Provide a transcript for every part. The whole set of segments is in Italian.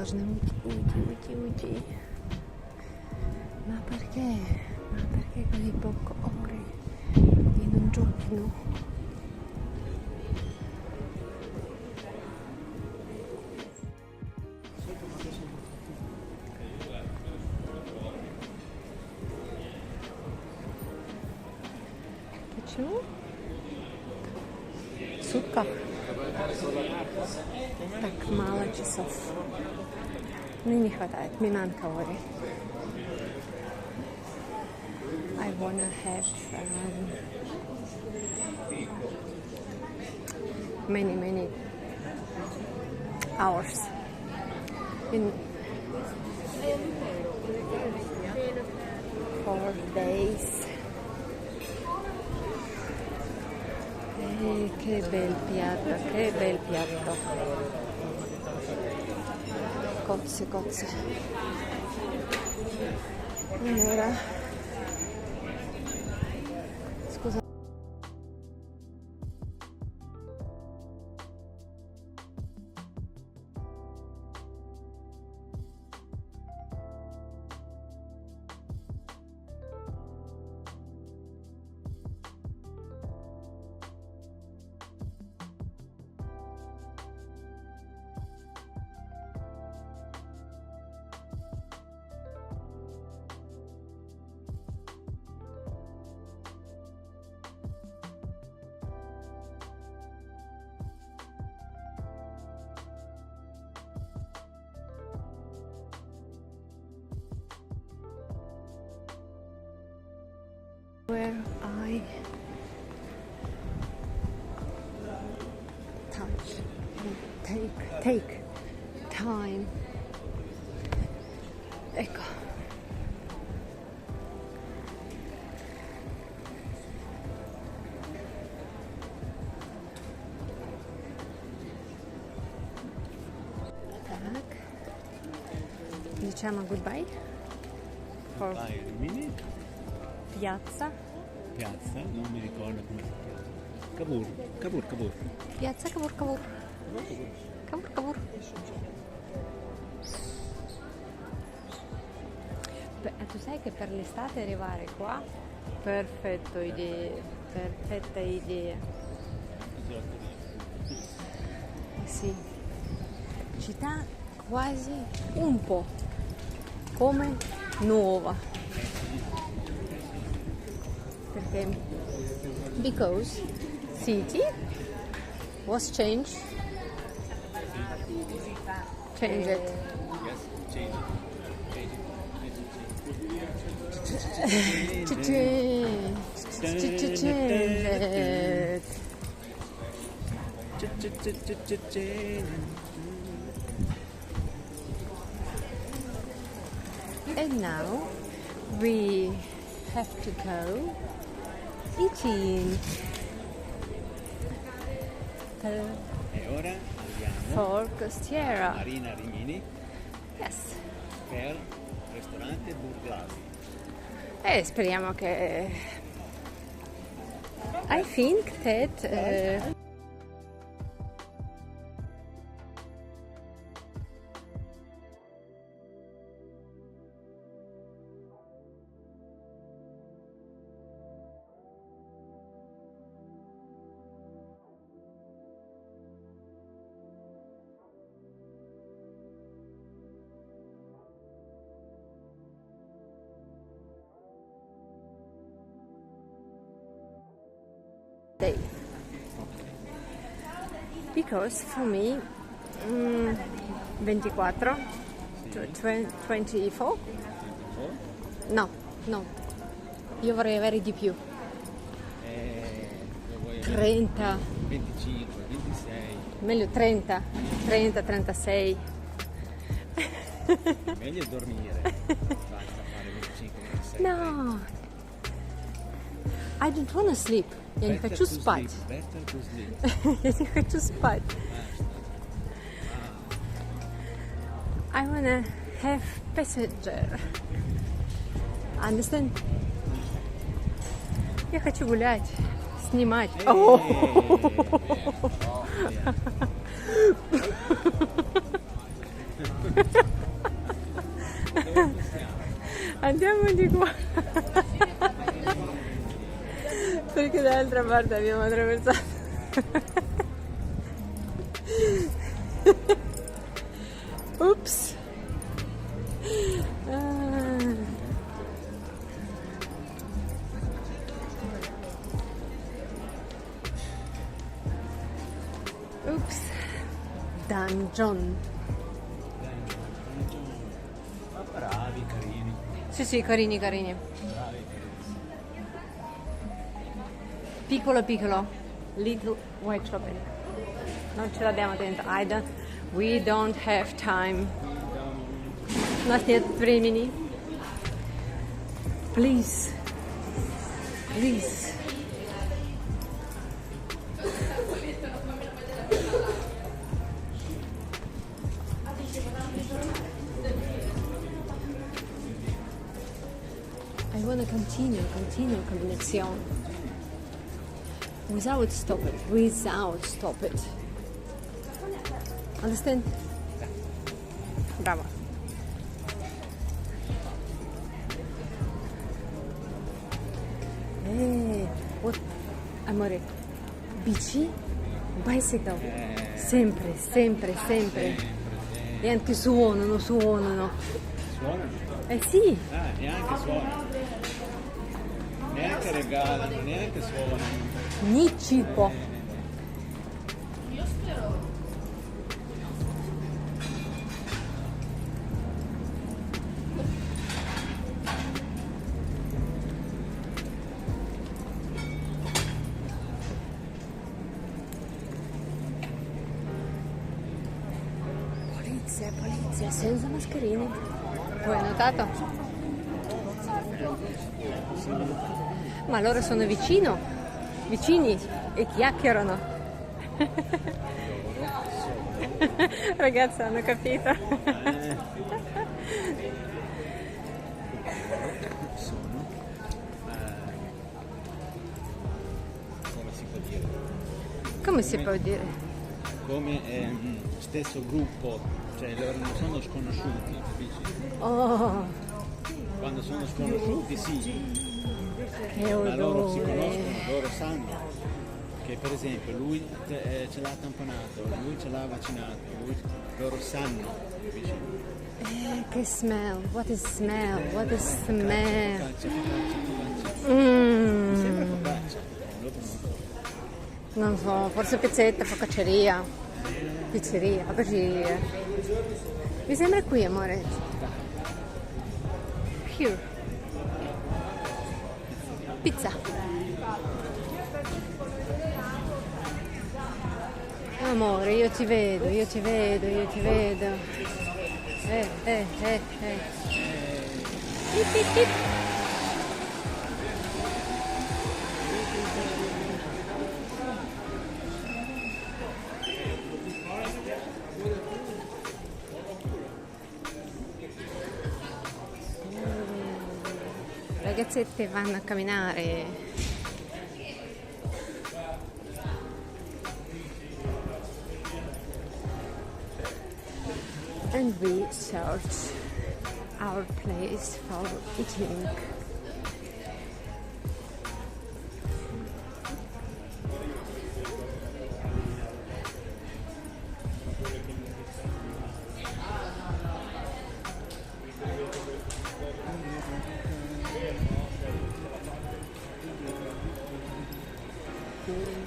должны уйти. Ma perché? Ma perché così poco ore in un giorno? Почему? В сутках? Так мало часов. Мне не хватает. Milan калорий. I wanna have many hours in 4 days. Che bel piatto. Cozze. Allora, scusa. Where I touch and take time. Ecco. Tak. Diciamo goodbye. Goodbye, Rimini. Piazza, Non mi ricordo come si chiama. Cavour. Piazza Cavour. Beh, tu sai che per l'estate arrivare qua, perfetta idea. Sì, città quasi un po' come nuova. Because city was changed. Change it. Yes, change it. And now we have to go eating. E ora andiamo For Costiera. Marina Rimini Yes. per ristorante Burglasi. E speriamo che I think that day. Because for me 24 24 no io vorrei avere di più 30 25, 26. meglio 30 36 Meglio dormire. Basta fare 25, 26. no I don't want to sleep. Я не хочу спать. Я не хочу спать. I wanna have passenger. Understand? Я хочу гулять, снимать. Andiamo di qua. Perché dall'altra parte abbiamo attraversato. Ups. Ups. Dungeon. Ma bravi, carini. Sì, carini, carini. Bravi. Piccolo piccolo. Little white chocolate. Non ce l'abbiamo dentro. We don't have time. Not yet, Rimini. Please. Please. I want to continue connection. Without stop it. Understand? Bravo. What? Amore, bici? Bicycle? Sempre. E anche suonano. Suonano? Sì. Neanche suonano. Neanche regalano, neanche suonano. Ni cibo. Polizia, senza mascherine. Tu hai notato? Ma loro sono vicini e chiacchierano. Ragazzi, hanno capito. Come si può dire? Come si può dire? Come stesso gruppo, cioè loro non sono sconosciuti, capisci? Oh, Quando sono sconosciuti sì, che ma loro si odore. conoscono, loro sanno che per esempio lui ce l'ha tamponato, lui ce l'ha vaccinato, loro sanno, capisci? Che smell, what is smell? Focaccia. Mi sembra focaccia, dopo Non so, forse pizzetta, focacceria. Pizzeria. Mi sembra qui, amore. Here. Pizza. Amore, io ti vedo. Hip, hip, hip. Ragazzette vanno a camminare. And we search our place for eating.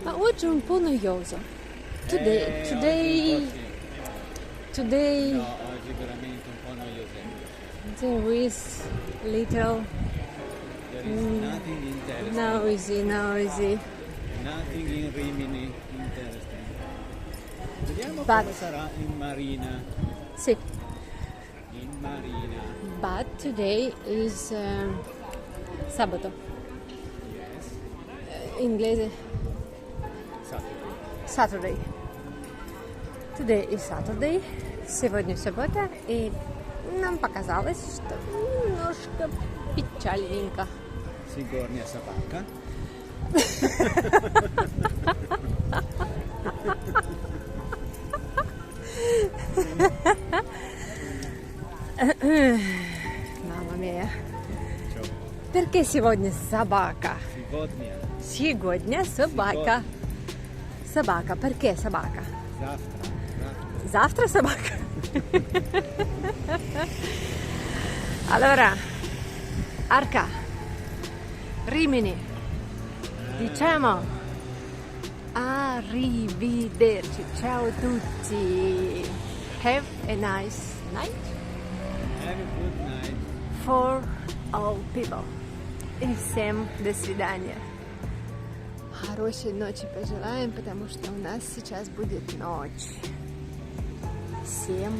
Ma oggi è un po' noioso. Today no, oggi veramente un po' noioso. there is little There is nothing interesting. noisy. Nothing in Rimini interesting. Vediamo But- come sarà in Marina. Sì, In Marina. but today is sabato. Inglese Saturday. Today is Saturday. Сегодня суббота, и нам показалось, что немножко печальненько. Sigornia Sapacca. Где сегодня собака? Сегодня. Сегодня собака. Собака. Perché собака? Завтра. Завтра собаca. Allora, Arca, Rimini, diciamo arrivederci. Ciao a tutti. Have a nice night Have a good night. for all people. И всем до свидания. Хорошей ночи пожелаем, потому что у нас сейчас будет ночь. Всем